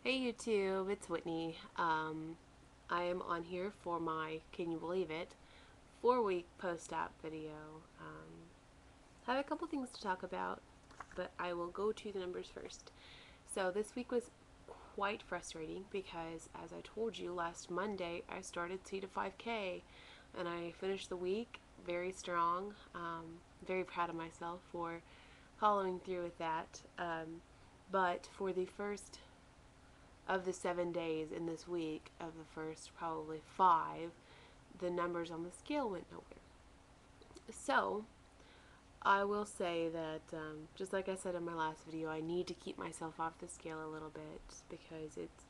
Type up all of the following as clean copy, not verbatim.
Hey YouTube, it's Whitney. I am on here for my, can you believe it, 4-week post-op video. I have a couple things to talk about, but I will go to the numbers first. So this week was quite frustrating because, as I told you, last Monday I started T to 5K and I finished the week very strong. Very proud of myself for following through with that. But for the first of the 7 days in this week, of the first probably 5, the numbers on the scale went nowhere. So I will say that, just like I said in my last video, I need to keep myself off the scale a little bit because it's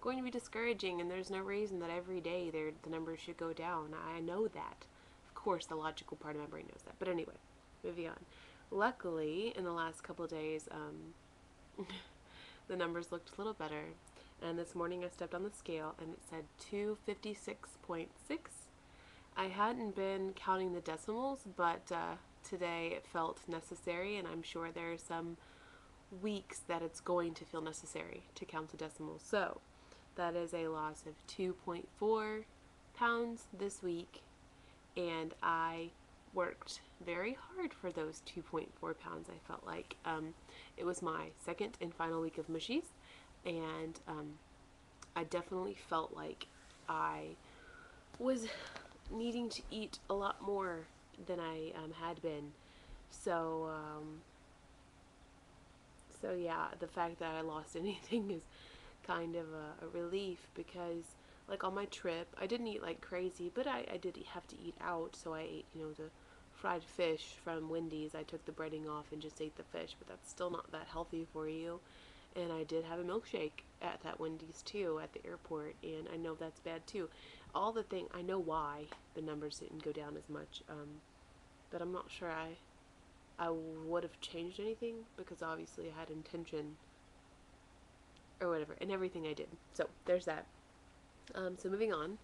going to be discouraging, and there's no reason that every day the numbers should go down. I know that. Of course, the logical part of my brain knows that. But anyway, moving on. Luckily, in the last couple days, the numbers looked a little better. And this morning I stepped on the scale and it said 256.6. I hadn't been counting the decimals, but today it felt necessary, and I'm sure there are some weeks that it's going to feel necessary to count the decimals. So that is a loss of 2.4 pounds this week, and I worked very hard for those 2.4 pounds. I felt like it was my second and final week of mushies, and I definitely felt like I was needing to eat a lot more than I had been. So, so yeah, the fact that I lost anything is kind of a relief because, like, on my trip, I didn't eat like crazy, but I did have to eat out, so I ate, the fried fish from Wendy's. I took the breading off and just ate the fish, but that's still not that healthy for you. And I did have a milkshake at that Wendy's too at the airport, and I know that's bad too. I know why the numbers didn't go down as much, but I'm not sure I would have changed anything because obviously I had intention or whatever in everything I did. So there's that. So moving on,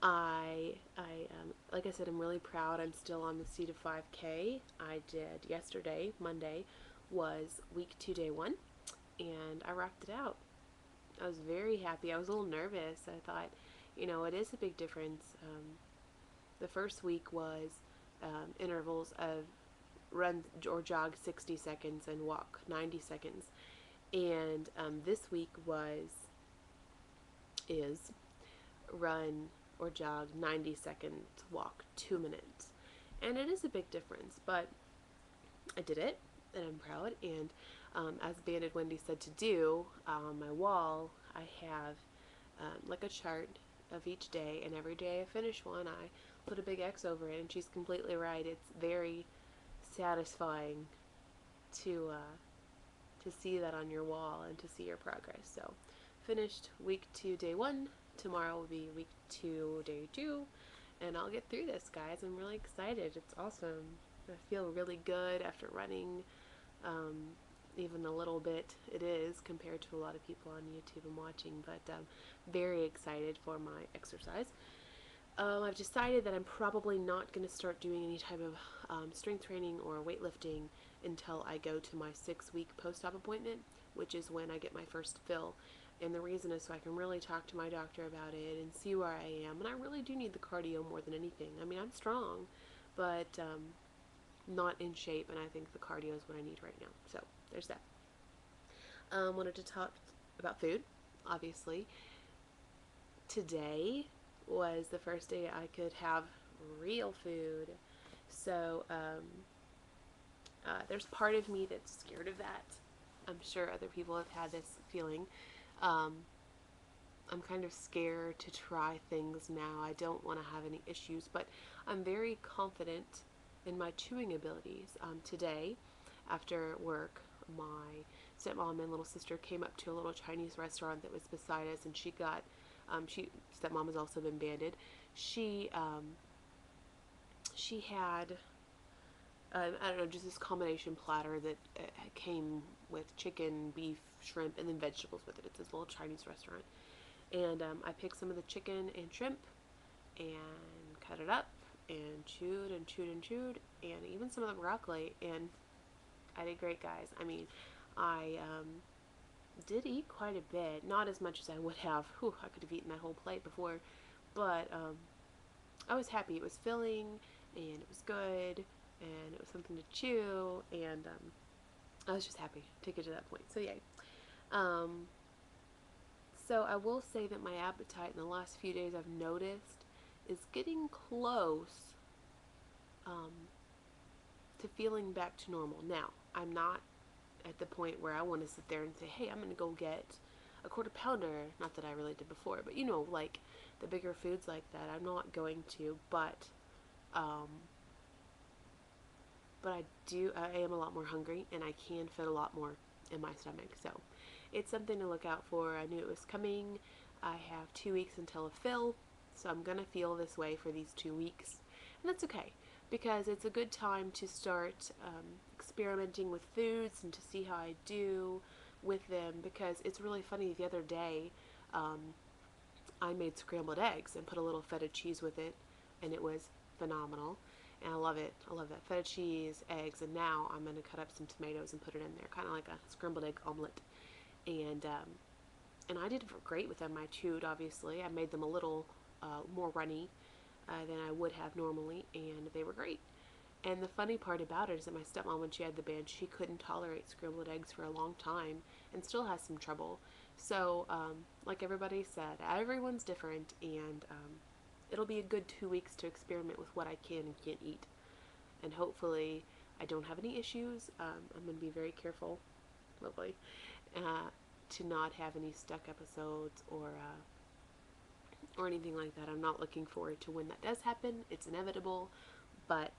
like I said, I'm really proud. I'm still on the C to 5K. I did yesterday, Monday, was week 2, day 1, and I rocked it out. I was very happy. I was a little nervous. I thought, it is a big difference. The first week was intervals of run or jog 60 seconds and walk 90 seconds. And this week is run or jog 90 seconds, walk 2 minutes. And it is a big difference, but I did it, and I'm proud. And as Banded Wendy said to do, on my wall, I have like a chart of each day, and every day I finish one, I put a big X over it, and she's completely right. It's very satisfying to see that on your wall and to see your progress. So, finished week 2, day 1. Tomorrow will be week 2, day 2, and I'll get through this, guys. I'm really excited. It's awesome. I feel really good after running. Even a little bit it is compared to a lot of people on YouTube and watching, but very excited for my exercise. I've decided that I'm probably not going to start doing any type of strength training or weightlifting until I go to my 6-week post-op appointment, which is when I get my first fill. And the reason is so I can really talk to my doctor about it and see where I am. And I really do need the cardio more than anything. I mean, I'm strong, but not in shape, and I think the cardio is what I need right now. So there's that. Wanted to talk about food, obviously. Today was the first day I could have real food. So there's part of me that's scared of that. I'm sure other people have had this feeling. I'm kind of scared to try things now. I don't want to have any issues, but I'm very confident in my chewing abilities. Today, after work, my stepmom and little sister came up to a little Chinese restaurant that was beside us, and stepmom has also been banded. She had I don't know, just this combination platter that came with chicken, beef, shrimp, and then vegetables with it. It's this little Chinese restaurant. And I picked some of the chicken and shrimp and cut it up and chewed and chewed and chewed, and even some of the broccoli, and I did great, guys. I mean, I did eat quite a bit. Not as much as I would have. Whew, I could have eaten that whole plate before. But I was happy. It was filling, and it was good, and it was something to chew, and I was just happy to get to that point. So yay. Um, so I will say that my appetite in the last few days I've noticed is getting close um, to feeling back to normal. Now, I'm not at the point where I want to sit there and say, hey, I'm going to go get a quarter pounder. Not that I really did before, but you know, like the bigger foods like that, I'm not going to, um, but I am a lot more hungry and I can fit a lot more in my stomach. So it's something to look out for. I knew it was coming. I have 2 weeks until a fill, so I'm going to feel this way for these 2 weeks. And that's okay because it's a good time to start experimenting with foods and to see how I do with them, because it's really funny. The other day, um, I made scrambled eggs and put a little feta cheese with it, and it was phenomenal. And I love it. I love that feta cheese, eggs, and now I'm going to cut up some tomatoes and put it in there, kind of like a scrambled egg omelet. And and I did great with them. I chewed, obviously. I made them a little more runny than I would have normally, and they were great. And the funny part about it is that my stepmom, when she had the band, she couldn't tolerate scrambled eggs for a long time and still has some trouble. So, like everybody said, everyone's different, and it'll be a good 2 weeks to experiment with what I can and can't eat. And hopefully, I don't have any issues. I'm going to be very careful, hopefully, to not have any stuck episodes or anything like that. I'm not looking forward to when that does happen. It's inevitable, but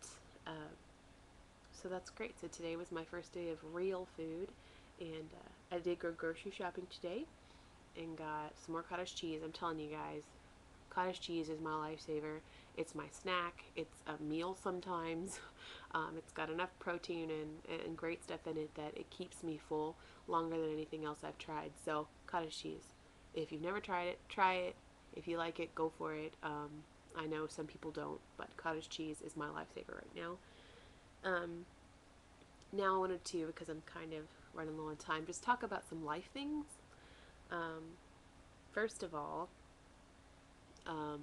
so that's great. So today was my first day of real food, and I did go grocery shopping today and got some more cottage cheese. I'm telling you guys, cottage cheese is my lifesaver. It's my snack. It's a meal sometimes. It's got enough protein and great stuff in it that it keeps me full longer than anything else I've tried. So cottage cheese. If you've never tried it, try it. If you like it, go for it. I know some people don't, but cottage cheese is my lifesaver right now. Now I wanted to, because I'm kind of running low on time, just talk about some life things. First of all, I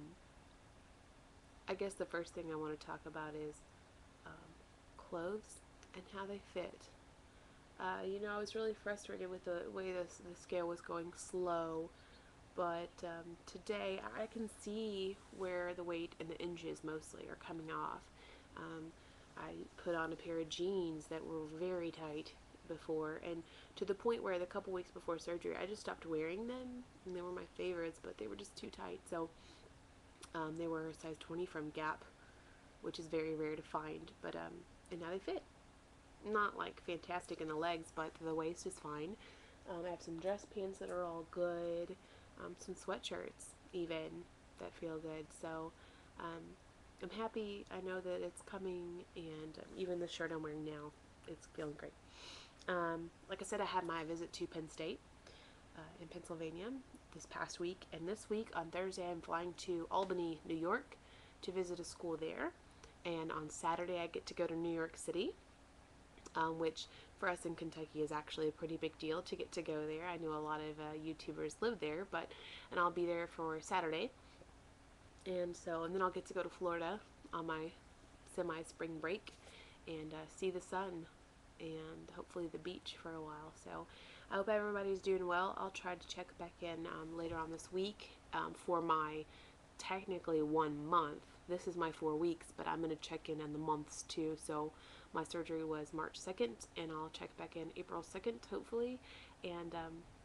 guess the first thing I want to talk about is clothes and how they fit. I was really frustrated with the way the scale was going slow, but today I can see where the weight and the inches mostly are coming off. I put on a pair of jeans that were very tight before, and to the point where the couple weeks before surgery I just stopped wearing them, and they were my favorites, but they were just too tight. So they were a size 20 from Gap, which is very rare to find, but and now they fit. Not like fantastic in the legs, but the waist is fine. I have some dress pants that are all good, some sweatshirts even that feel good. So I'm happy. I know that it's coming, and even the shirt I'm wearing now, it's feeling great. Like I said, I had my visit to Penn State in Pennsylvania this past week, and this week on Thursday I'm flying to Albany, New York to visit a school there, and on Saturday I get to go to New York City, which for us in Kentucky is actually a pretty big deal to get to go there. I know a lot of YouTubers live there, and I'll be there for Saturday, and then I'll get to go to Florida on my semi-spring break and see the sun and hopefully the beach for a while. So I hope everybody's doing well. I'll try to check back in later on this week for my technically 1 month. This is my 4 weeks, but I'm going to check in the months too. So my surgery was March 2nd, and I'll check back in April 2nd, hopefully. And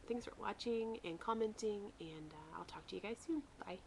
thanks for watching and commenting, and I'll talk to you guys soon. Bye.